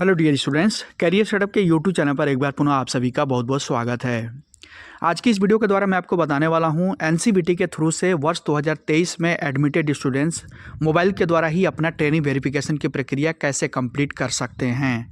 Hello dear students, career setup के YouTube channel पर एक बार पुनः आप सभी का बहुत बहुत स्वागत है। आज की इस वीडियो के द्वारा मैं आपको बताने वाला हूं एनसीवीटी के थ्रू से वर्ष 2023 में एडमिटेड स्टूडेंट्स मोबाइल के द्वारा ही अपना ट्रेनिंग वेरिफिकेशन की प्रक्रिया कैसे कंप्लीट कर सकते हैं।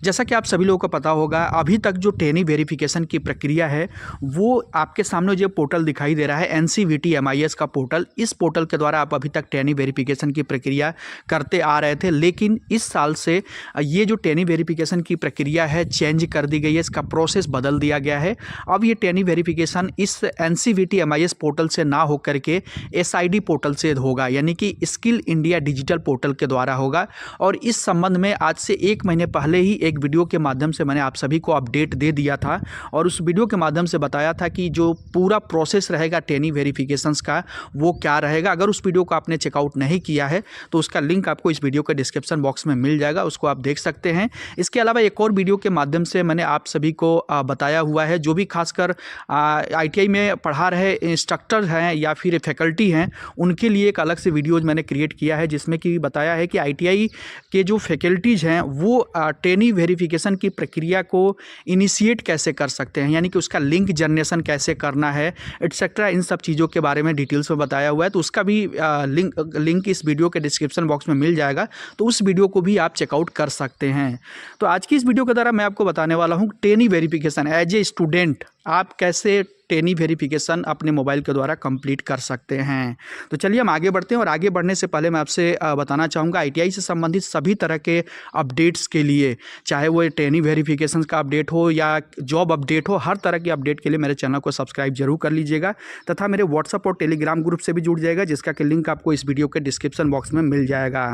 जैसा कि आप सभी लोगों को पता होगा, अभी तक जो ट्रेनिंग वेरिफिकेशन की प्रक्रिया है वो आपके सामने जो पोर्टल दिखाई दे रहा है एनसीवीटी MIS का पोर्टल, इस पोर्टल के द्वारा आप अभी तक ट्रेनिंग वेरिफिकेशन की प्रक्रिया करते आ रहे थे। लेकिन इस साल से ये जो ट्रेनिंग वेरिफिकेशन की प्रक्रिया है चेंज कर दी गई है, इसका प्रोसेस बदल दिया गया है। अब ये ट्रेनिंग वेरिफिकेशन इस एनसीवीटी MIS पोर्टल से ना होकर के SID पोर्टल से होगा, यानी कि स्किल इंडिया डिजिटल पोर्टल के द्वारा होगा। और इस संबंध में आज से 1 महीने पहले ही एक वीडियो के माध्यम से मैंने आप सभी को अपडेट दे दिया था और उस वीडियो के माध्यम से बताया था कि जो पूरा प्रोसेस रहेगा ट्रेनिंग वेरिफिकेशंस का वो क्या रहेगा। अगर उस वीडियो को आपने चेकआउट नहीं किया है तो उसका लिंक आपको इस वीडियो के डिस्क्रिप्शन बॉक्स में मिल जाएगा, उसको आप देख सकते हैं। इसके अलावा एक और वीडियो के माध्यम से मैंने आप सभी को बताया हुआ है, जो भी खासकर ITI में पढ़ा रहे इंस्ट्रक्टर हैं या फिर फैकल्टी हैं उनके लिए एक अलग से वीडियोज मैंने क्रिएट किया है, जिसमें कि बताया है कि ITI के जो फैकल्टीज़ हैं वो ट्रेनिंग वेरिफिकेशन की प्रक्रिया को इनिशिएट कैसे कर सकते हैं, यानी कि उसका लिंक जनरेशन कैसे करना है एटसेट्रा, इन सब चीज़ों के बारे में डिटेल्स में बताया हुआ है। तो उसका भी लिंक इस वीडियो के डिस्क्रिप्शन बॉक्स में मिल जाएगा, तो उस वीडियो को भी आप चेकआउट कर सकते हैं। तो आज की इस वीडियो के द्वारा मैं आपको बताने वाला हूँ training verification as a student आप कैसे ट्रेनिंग वेरिफिकेशन अपने मोबाइल के द्वारा कंप्लीट कर सकते हैं। तो चलिए हम आगे बढ़ते हैं, और आगे बढ़ने से पहले मैं आपसे बताना चाहूँगा ITI से संबंधित सभी तरह के अपडेट्स के लिए, चाहे वो ट्रेनिंग वेरिफिकेशन का अपडेट हो या जॉब अपडेट हो, हर तरह के अपडेट के लिए मेरे चैनल को सब्सक्राइब जरूर कर लीजिएगा तथा मेरे व्हाट्सअप और टेलीग्राम ग्रुप से भी जुड़ जाएगा, जिसका कि लिंक आपको इस वीडियो के डिस्क्रिप्शन बॉक्स में मिल जाएगा।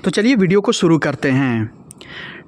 तो चलिए वीडियो को शुरू करते हैं।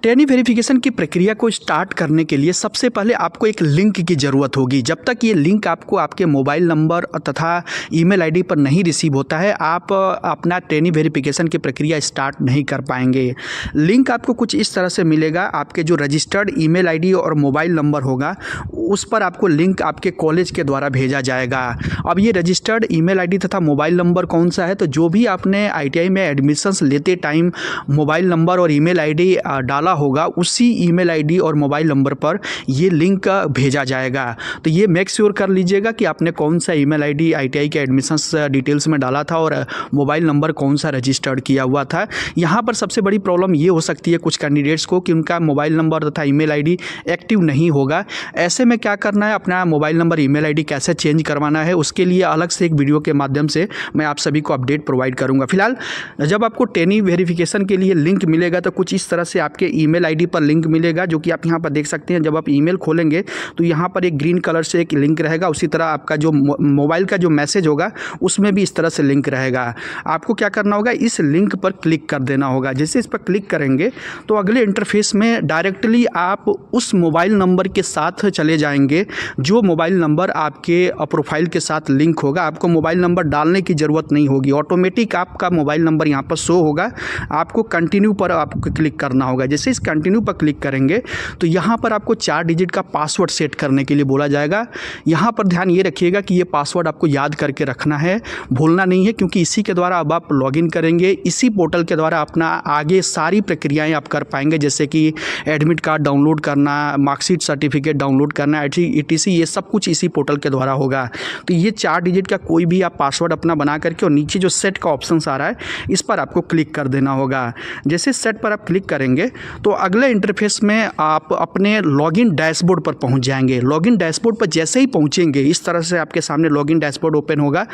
ट्रेनिंग वेरिफिकेशन की प्रक्रिया को स्टार्ट करने के लिए सबसे पहले आपको एक लिंक की ज़रूरत होगी। जब तक ये लिंक आपको आपके मोबाइल नंबर तथा ईमेल आईडी पर नहीं रिसीव होता है, आप अपना ट्रेनिंग वेरिफिकेशन की प्रक्रिया स्टार्ट नहीं कर पाएंगे। लिंक आपको कुछ इस तरह से मिलेगा, आपके जो रजिस्टर्ड ईमेल आईडी और मोबाइल नंबर होगा उस पर आपको लिंक आपके कॉलेज के द्वारा भेजा जाएगा। अब ये रजिस्टर्ड ईमेल आईडी तथा मोबाइल नंबर कौन सा है, तो जो भी आपने ITI में एडमिशन्स लेते टाइम मोबाइल नंबर और ईमेल आईडी डाला होगा, उसी ईमेल आईडी और मोबाइल नंबर पर ये लिंक भेजा जाएगा। तो ये मेक श्योर कर लीजिएगा कि आपने कौन सा ईमेल आईडी ITI के एडमिशन्स डिटेल्स में डाला था और मोबाइल नंबर कौन सा रजिस्टर्ड किया हुआ था। यहाँ पर सबसे बड़ी प्रॉब्लम ये हो सकती है कुछ कैंडिडेट्स को कि उनका मोबाइल नंबर तथा ईमेल आईडी एक्टिव नहीं होगा। ऐसे में क्या करना है, अपना मोबाइल नंबर ईमेल आईडी कैसे चेंज करवाना है, उसके लिए अलग से एक वीडियो के माध्यम से मैं आप सभी को अपडेट प्रोवाइड करूँगा। फिलहाल जब आपको ट्रेनिंग वेरिफिकेशन के लिए लिंक मिलेगा तो कुछ इस तरह से आपके ईमेल आईडी पर लिंक मिलेगा, जो कि आप यहाँ पर देख सकते हैं। जब आप ईमेल खोलेंगे तो यहाँ पर एक ग्रीन कलर से एक लिंक रहेगा, उसी तरह आपका जो मोबाइल का जो मैसेज होगा उसमें भी इस तरह से लिंक रहेगा। आपको क्या करना होगा, इस लिंक पर क्लिक कर देना होगा। जैसे इस पर क्लिक करेंगे तो अगले इंटरफेस में डायरेक्टली आप उस मोबाइल नंबर के साथ चले जाएंगे जो मोबाइल नंबर आपके प्रोफाइल के साथ लिंक होगा। आपको मोबाइल नंबर डालने की ज़रूरत नहीं होगी, ऑटोमेटिक आपका मोबाइल नंबर यहाँ पर शो होगा। आपको कंटिन्यू पर आपको क्लिक करना होगा। जैसे इस कंटिन्यू पर क्लिक करेंगे तो यहाँ पर आपको 4 डिजिट का पासवर्ड सेट करने के लिए बोला जाएगा। यहाँ पर ध्यान ये रखिएगा कि ये पासवर्ड आपको याद करके रखना है, भूलना नहीं है, क्योंकि इसी के द्वारा अब आप लॉगिन करेंगे। इसी पोर्टल के द्वारा अपना आगे सारी प्रक्रियाएं आप कर पाएंगे, जैसे कि एडमिट कार्ड डाउनलोड करना, मार्कशीट सर्टिफिकेट डाउनलोड करना, ETC, ये सब कुछ इसी पोर्टल के द्वारा होगा। तो ये 4 डिजिट का कोई भी आप पासवर्ड अपना बना करके और नीचे जो सेट का ऑप्शन आ रहा है इस पर आपको क्लिक कर देना होगा। जैसे सेट पर आप क्लिक करेंगे तो अगले इंटरफेस में आप अपने लॉगिन डैशबोर्ड पर पहुंच जाएंगे। लॉगिन डैशबोर्ड पर जैसे ही पहुंचेंगे इस तरह से आपके सामने लॉगिन डैशबोर्ड ओपन होगा।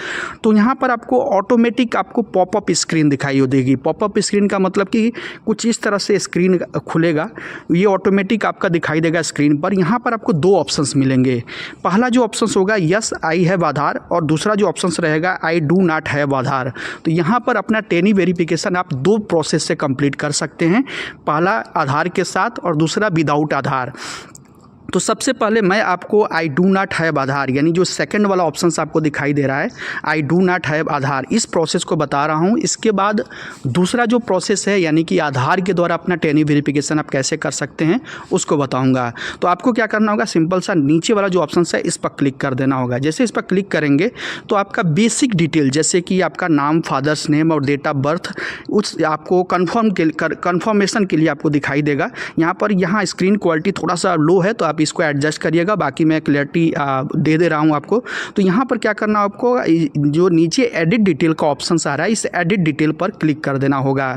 तो यहाँ पर आपको ऑटोमेटिक आपको पॉपअप स्क्रीन दिखाई देगी। पॉपअप स्क्रीन का मतलब कि कुछ इस तरह से स्क्रीन खुलेगा, ये ऑटोमेटिक आपका दिखाई देगा स्क्रीन पर। यहाँ पर आपको 2 ऑप्शंस मिलेंगे। पहला जो ऑप्शंस होगा यस आई हैव आधार, और दूसरा जो ऑप्शंस रहेगा आई डू नॉट हैव आधार। तो यहाँ पर अपना ट्रेनिंग वेरिफिकेशन आप 2 प्रोसेस से कंप्लीट कर सकते हैं, पहला आधार के साथ और दूसरा विदाउट आधार। तो सबसे पहले मैं आपको आई डू नॉट हैव आधार यानी जो सेकंड वाला ऑप्शन आपको दिखाई दे रहा है आई डू नॉट हैव आधार, इस प्रोसेस को बता रहा हूं। इसके बाद दूसरा जो प्रोसेस है यानी कि आधार के द्वारा अपना टेनी वेरिफिकेशन आप कैसे कर सकते हैं उसको बताऊंगा। तो आपको क्या करना होगा, सिंपल सा नीचे वाला जो ऑप्शन है इस पर क्लिक कर देना होगा। जैसे इस पर क्लिक करेंगे तो आपका बेसिक डिटेल जैसे कि आपका नाम, फादर्स नेम और डेट ऑफ बर्थ उस आपको कन्फर्मेशन के लिए आपको दिखाई देगा। यहाँ स्क्रीन क्वालिटी थोड़ा सा लो है तो आप इसको एडजस्ट करिएगा, बाकी मैं क्लियरिटी दे रहा हूँ आपको। तो यहाँ पर क्या करना आपको, जो नीचे एडिट डिटेल का ऑप्शन आ रहा है इस एडिट डिटेल पर क्लिक कर देना होगा।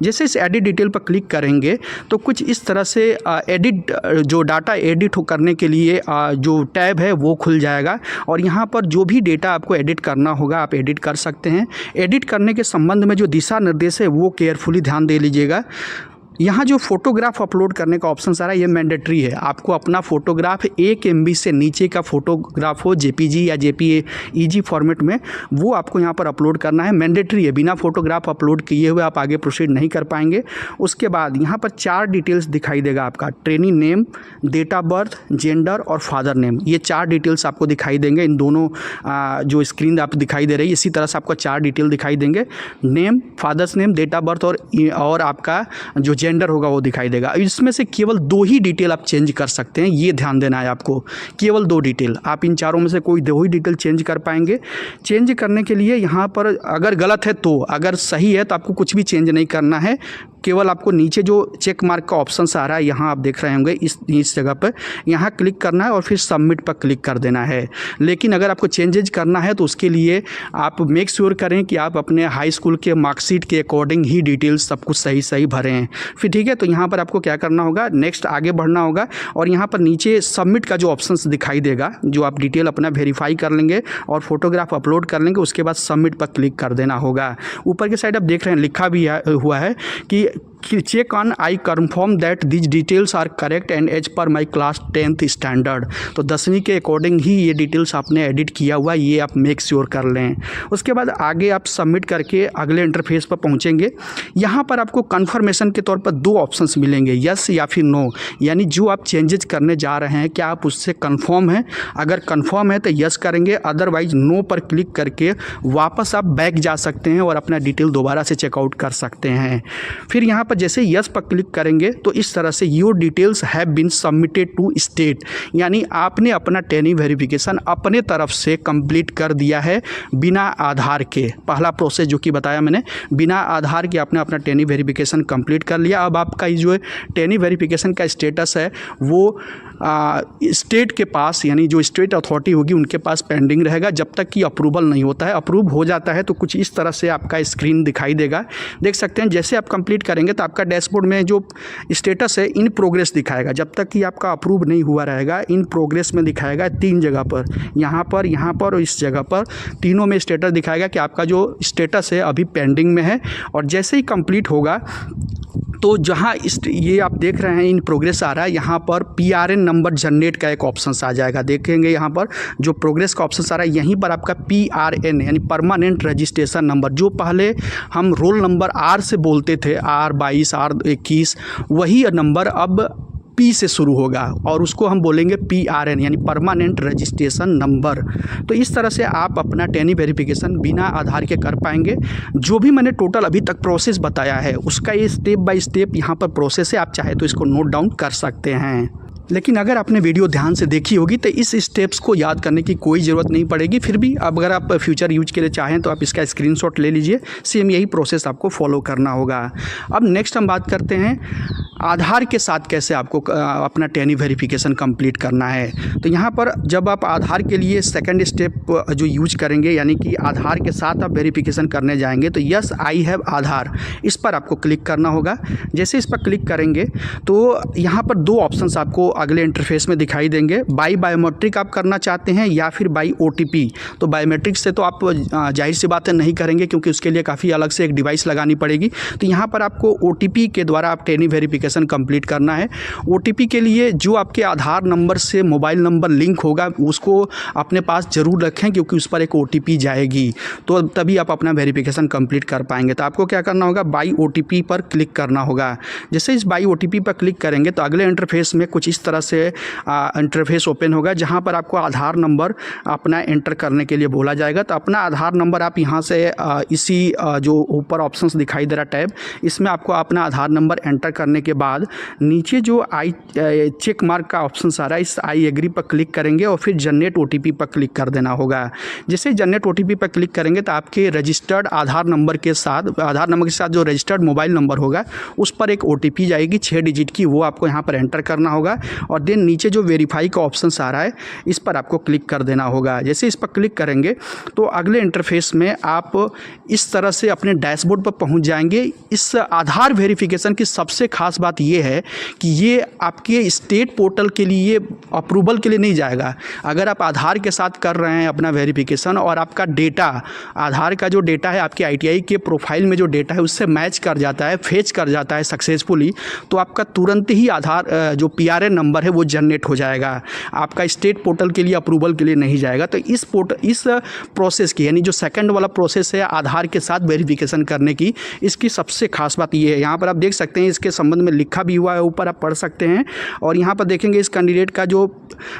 जैसे इस एडिट डिटेल पर क्लिक करेंगे तो कुछ इस तरह से एडिट जो डाटा एडिट करने के लिए जो टैब है वो खुल जाएगा और यहाँ पर जो भी डेटा आपको एडिट करना होगा आप एडिट कर सकते हैं। एडिट करने के संबंध में जो दिशा निर्देश है वो केयरफुली ध्यान दे लीजिएगा। यहाँ जो फोटोग्राफ अपलोड करने का ऑप्शन आ रहा है ये मैंडेटरी है। आपको अपना फोटोग्राफ 1 MB से नीचे का फोटोग्राफ हो JPG या JPEG फॉर्मेट में वो आपको यहाँ पर अपलोड करना है, मैंडेटरी है। बिना फोटोग्राफ अपलोड किए हुए आप आगे प्रोसीड नहीं कर पाएंगे। उसके बाद यहाँ पर 4 डिटेल्स दिखाई देगा आपका, trainee name, date of birth, gender और फादर नेम। ये 4 डिटेल्स आपको दिखाई देंगे। इन दोनों जो स्क्रीन आप दिखाई दे रही है इसी तरह से आपको 4 डिटेल दिखाई देंगे, name, father's name, date of birth और आपका जो जेंडर होगा वो दिखाई देगा। इसमें से केवल 2 ही डिटेल आप चेंज कर सकते हैं, ये ध्यान देना है आपको। केवल 2 डिटेल, आप इन चारों में से कोई 2 ही डिटेल चेंज कर पाएंगे। चेंज करने के लिए यहाँ पर अगर गलत है तो, अगर सही है तो आपको कुछ भी चेंज नहीं करना है। केवल आपको नीचे जो चेक मार्क का ऑप्शन आ रहा है यहाँ आप देख रहे होंगे इस जगह पर, यहाँ क्लिक करना है और फिर सबमिट पर क्लिक कर देना है। लेकिन अगर आपको चेंजेज करना है तो उसके लिए आप मेक श्योर करें कि आप अपने हाई स्कूल के मार्कशीट के अकॉर्डिंग ही डिटेल्स सब कुछ सही भरें। फिर ठीक है, तो यहाँ पर आपको क्या करना होगा, नेक्स्ट आगे बढ़ना होगा और यहाँ पर नीचे सबमिट का जो ऑप्शन दिखाई देगा, जो आप डिटेल अपना वेरीफाई कर लेंगे और फोटोग्राफ अपलोड कर लेंगे, उसके बाद सबमिट पर क्लिक कर देना होगा। ऊपर की साइड आप देख रहे हैं लिखा भी हुआ है कि check on I confirm that these details are correct and as per my class 10th standard. तो 10वीं के अकॉर्डिंग ही ये डिटेल्स आपने एडिट किया हुआ, ये आप मेक श्योर कर लें। उसके बाद आगे आप सबमिट करके अगले इंटरफेस पर पहुंचेंगे। यहाँ पर आपको कन्फर्मेशन के तौर पर 2 ऑप्शंस मिलेंगे, यस या फिर नो, यानी जो आप चेंजेस करने जा रहे हैं क्या आप उससे कन्फर्म हैं। अगर कन्फर्म है तो यस करेंगे, अदरवाइज नो पर क्लिक करके वापस आप बैक जा सकते हैं और अपना डिटेल दोबारा से चेकआउट कर सकते हैं। फिर यहाँ पर जैसे यस पर क्लिक करेंगे तो इस तरह से your details have been submitted to state, यानी आपने अपना टेनी वेरिफिकेशन अपने तरफ से कंप्लीट कर दिया है बिना आधार के। पहला प्रोसेस जो कि बताया मैंने, बिना आधार के आपने अपना टेनी वेरिफिकेशन कंप्लीट कर लिया। अब आपका जो टेनी वेरिफिकेशन का स्टेटस है वो स्टेट के पास, यानी जो स्टेट अथॉरिटी होगी उनके पास पेंडिंग रहेगा जब तक कि अप्रूवल नहीं होता है। अप्रूव हो जाता है तो कुछ इस तरह से आपका स्क्रीन दिखाई देगा, देख सकते हैं। जैसे आप कंप्लीट करेंगे तो आपका डैशबोर्ड में जो स्टेटस है इन प्रोग्रेस दिखाएगा, जब तक कि आपका अप्रूव नहीं हुआ रहेगा। इन प्रोग्रेस में दिखाएगा 3 जगह पर, यहाँ पर और इस जगह पर, तीनों में स्टेटस दिखाएगा कि आपका जो स्टेटस है अभी पेंडिंग में है। और जैसे ही कंप्लीट होगा तो जहाँ ये आप देख रहे हैं इन प्रोग्रेस आ रहा है, यहाँ पर PRN नंबर जनरेट का एक ऑप्शन आ जाएगा। देखेंगे यहाँ पर जो प्रोग्रेस का ऑप्शन आ रहा है यहीं पर आपका PRN यानी परमानेंट रजिस्ट्रेशन नंबर, जो पहले हम रोल नंबर R से बोलते थे, R22 R21, वही नंबर अब P से शुरू होगा और उसको हम बोलेंगे PRN यानी परमानेंट रजिस्ट्रेशन नंबर। तो इस तरह से आप अपना टेनी वेरिफिकेशन बिना आधार के कर पाएंगे। जो भी मैंने टोटल अभी तक प्रोसेस बताया है उसका ये स्टेप बाय स्टेप यहाँ पर प्रोसेस है, आप चाहे तो इसको नोट डाउन कर सकते हैं। लेकिन अगर आपने वीडियो ध्यान से देखी होगी तो इस स्टेप्स को याद करने की कोई ज़रूरत नहीं पड़ेगी। फिर भी अगर आप फ्यूचर यूज के लिए चाहें तो आप इसका स्क्रीनशॉट ले लीजिए, सेम यही प्रोसेस आपको फॉलो करना होगा। अब नेक्स्ट हम बात करते हैं आधार के साथ कैसे आपको अपना टेनी वेरिफिकेशन कंप्लीट करना है। तो यहाँ पर जब आप आधार के लिए सेकंड स्टेप जो यूज करेंगे, यानी कि आधार के साथ आप वेरिफिकेशन करने जाएंगे, तो यस आई हैव आधार, इस पर आपको क्लिक करना होगा। जैसे इस पर क्लिक करेंगे तो यहाँ पर 2 ऑप्शंस आपको अगले इंटरफेस में दिखाई देंगे। बायोमेट्रिक आप करना चाहते हैं या फिर बाई OTP। तो बायोमेट्रिक से तो आप जाहिर सी बातें नहीं करेंगे क्योंकि उसके लिए काफ़ी अलग से एक डिवाइस लगानी पड़ेगी। तो यहाँ पर आपको OTP के द्वारा आप टेनी वेरिफिकेशन वेरिफिकेशन कंप्लीट करना है। OTP के लिए जो आपके आधार नंबर से मोबाइल नंबर लिंक होगा उसको अपने पास ज़रूर रखें, क्योंकि उस पर एक OTP जाएगी, तो तभी आप अपना वेरिफिकेशन कंप्लीट कर पाएंगे। तो आपको क्या करना होगा, बाई OTP पर क्लिक करना होगा। जैसे इस बाई OTP पर क्लिक करेंगे तो अगले इंटरफेस में कुछ इस तरह से इंटरफेस ओपन होगा, जहाँ पर आपको आधार नंबर अपना एंटर करने के लिए बोला जाएगा। तो अपना आधार नंबर आप यहाँ से इसी जो ऊपर ऑप्शंस दिखाई दे रहा टैब, इसमें आपको अपना आधार नंबर एंटर करने के बाद नीचे जो आई चेक मार्क का ऑप्शन आ रहा है, इस आई एग्री पर क्लिक करेंगे और फिर जनरेट OTP पर क्लिक कर देना होगा। जैसे जनरेट OTP पर क्लिक करेंगे तो आपके रजिस्टर्ड आधार नंबर के साथ जो रजिस्टर्ड मोबाइल नंबर होगा उस पर एक OTP जाएगी 6 डिजिट की, वो आपको यहाँ पर एंटर करना होगा। और देन नीचे जो वेरीफाई का ऑप्शन आ रहा है इस पर आपको क्लिक कर देना होगा। जैसे इस पर क्लिक करेंगे तो अगले इंटरफेस में आप इस तरह से अपने डैशबोर्ड पर पहुंच जाएंगे। इस आधार वेरिफिकेशन की सबसे खास बात ये है कि ये आपके स्टेट पोर्टल के लिए अप्रूवल के लिए नहीं जाएगा। अगर आप आधार के साथ कर रहे हैं अपना वेरिफिकेशन और आपका डेटा, आधार का जो डेटा है आपके ITI के प्रोफाइल में जो डेटा है उससे मैच कर जाता है, फेच कर जाता है सक्सेसफुली, तो आपका तुरंत ही आधार जो PRN नंबर है वो जनरेट हो जाएगा। आपका स्टेट पोर्टल के लिए अप्रूवल के लिए नहीं जाएगा। तो इस प्रोसेस की, यानी जो सेकंड वाला प्रोसेस है आधार के साथ वेरिफिकेशन करने की, इसकी सबसे खास बात ये है। यहाँ पर आप देख सकते हैं इसके संबंध में लिखा भी हुआ है, ऊपर आप पढ़ सकते हैं। और यहाँ पर देखेंगे इस कैंडिडेट का जो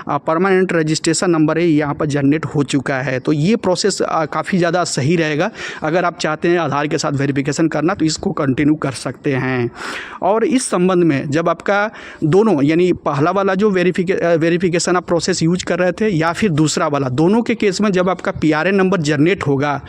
परमानेंट रजिस्ट्रेशन नंबर है यहाँ पर जनरेट हो चुका है। तो ये प्रोसेस काफ़ी ज़्यादा सही रहेगा। अगर आप चाहते हैं आधार के साथ वेरिफिकेशन करना तो इसको कंटिन्यू कर सकते हैं। और इस संबंध में जब आपका दोनों, यानी पहला वाला जो वेरिफिकेशन आप प्रोसेस यूज कर रहे थे या फिर दूसरा वाला, दोनों के केस में जब आपका PRN नंबर जनरेट होगा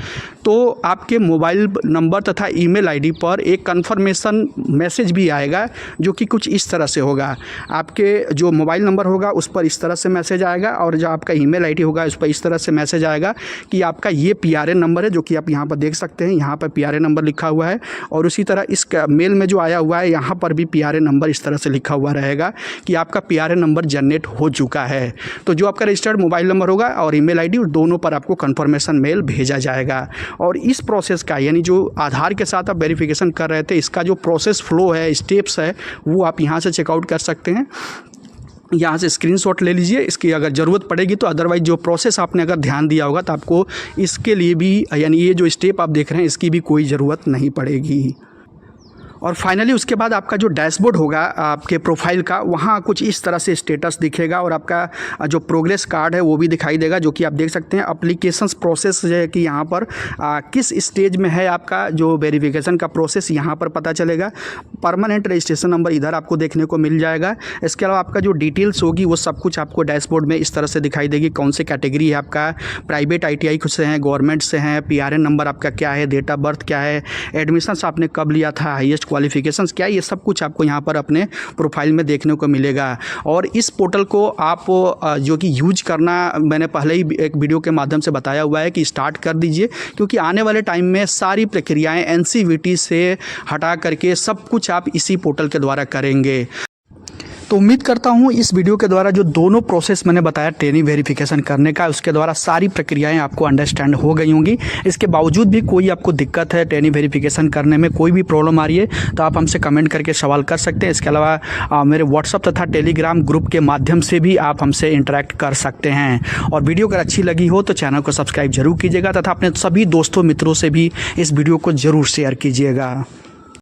तो आपके मोबाइल नंबर तथा ईमेल ID पर एक कन्फर्मेशन मैसेज भी आएगा, जो कि कुछ इस तरह से होगा। आपके जो मोबाइल नंबर होगा उस पर इस तरह से मैसेज आएगा और जो आपका ईमेल ID होगा उस पर इस तरह से मैसेज आएगा कि आपका ये PRN नंबर है, जो कि आप यहाँ पर देख सकते हैं। यहाँ पर PRN नंबर लिखा हुआ है और उसी तरह इस मेल में जो आया हुआ है यहाँ पर भी PRN नंबर इस तरह से लिखा हुआ रहेगा कि आपका PRN नंबर जनरेट हो चुका है। तो जो आपका रजिस्टर्ड मोबाइल नंबर होगा और ईमेल ID, दोनों पर आपको कन्फर्मेशन मेल भेजा जाएगा। और इस प्रोसेस का, यानी जो आधार के साथ आप वेरिफिकेशन कर रहे थे, इसका जो प्रोसेस फ्लो है, स्टेप्स है, वो आप यहाँ से चेकआउट कर सकते हैं। यहाँ से स्क्रीनशॉट ले लीजिए, इसकी अगर ज़रूरत पड़ेगी तो। अदरवाइज़ जो प्रोसेस आपने अगर ध्यान दिया होगा तो आपको इसके लिए भी, यानी ये जो स्टेप आप देख रहे हैं, इसकी भी कोई ज़रूरत नहीं पड़ेगी। और फाइनली उसके बाद आपका जो डैशबोर्ड होगा आपके प्रोफाइल का, वहाँ कुछ इस तरह से स्टेटस दिखेगा और आपका जो प्रोग्रेस कार्ड है वो भी दिखाई देगा, जो कि आप देख सकते हैं। एप्लीकेशंस प्रोसेस है कि यहाँ पर किस स्टेज में है आपका जो वेरिफिकेशन का प्रोसेस, यहाँ पर पता चलेगा। परमानेंट रजिस्ट्रेशन नंबर इधर आपको देखने को मिल जाएगा। इसके अलावा आपका जो डिटेल्स होगी वो सब कुछ आपको डैशबोर्ड में इस तरह से दिखाई देगी। कौन से कैटेगरी है आपका, प्राइवेट ITI से हैं, गवर्नमेंट से हैं, PRN नंबर आपका क्या है, डेट ऑफ बर्थ क्या है, एडमिशन्स आपने कब लिया था, हाईएस्ट क्वालिफिकेशंस क्या है, ये सब कुछ आपको यहाँ पर अपने प्रोफाइल में देखने को मिलेगा। और इस पोर्टल को आप जो कि यूज करना मैंने पहले ही एक वीडियो के माध्यम से बताया हुआ है कि स्टार्ट कर दीजिए, क्योंकि आने वाले टाइम में सारी प्रक्रियाएं NCVT से हटा करके सब कुछ आप इसी पोर्टल के द्वारा करेंगे। तो उम्मीद करता हूँ इस वीडियो के द्वारा जो दोनों प्रोसेस मैंने बताया ट्रेनिंग वेरिफिकेशन करने का, उसके द्वारा सारी प्रक्रियाएं आपको अंडरस्टैंड हो गई होंगी। इसके बावजूद भी कोई आपको दिक्कत है ट्रेनिंग वेरिफिकेशन करने में, कोई भी प्रॉब्लम आ रही है, तो आप हमसे कमेंट करके सवाल कर सकते हैं। इसके अलावा मेरे व्हाट्सअप तथा टेलीग्राम ग्रुप के माध्यम से भी आप हमसे इंटरेक्ट कर सकते हैं। और वीडियो अगर अच्छी लगी हो तो चैनल को सब्सक्राइब जरूर कीजिएगा तथा अपने सभी दोस्तों मित्रों से भी इस वीडियो को ज़रूर शेयर कीजिएगा।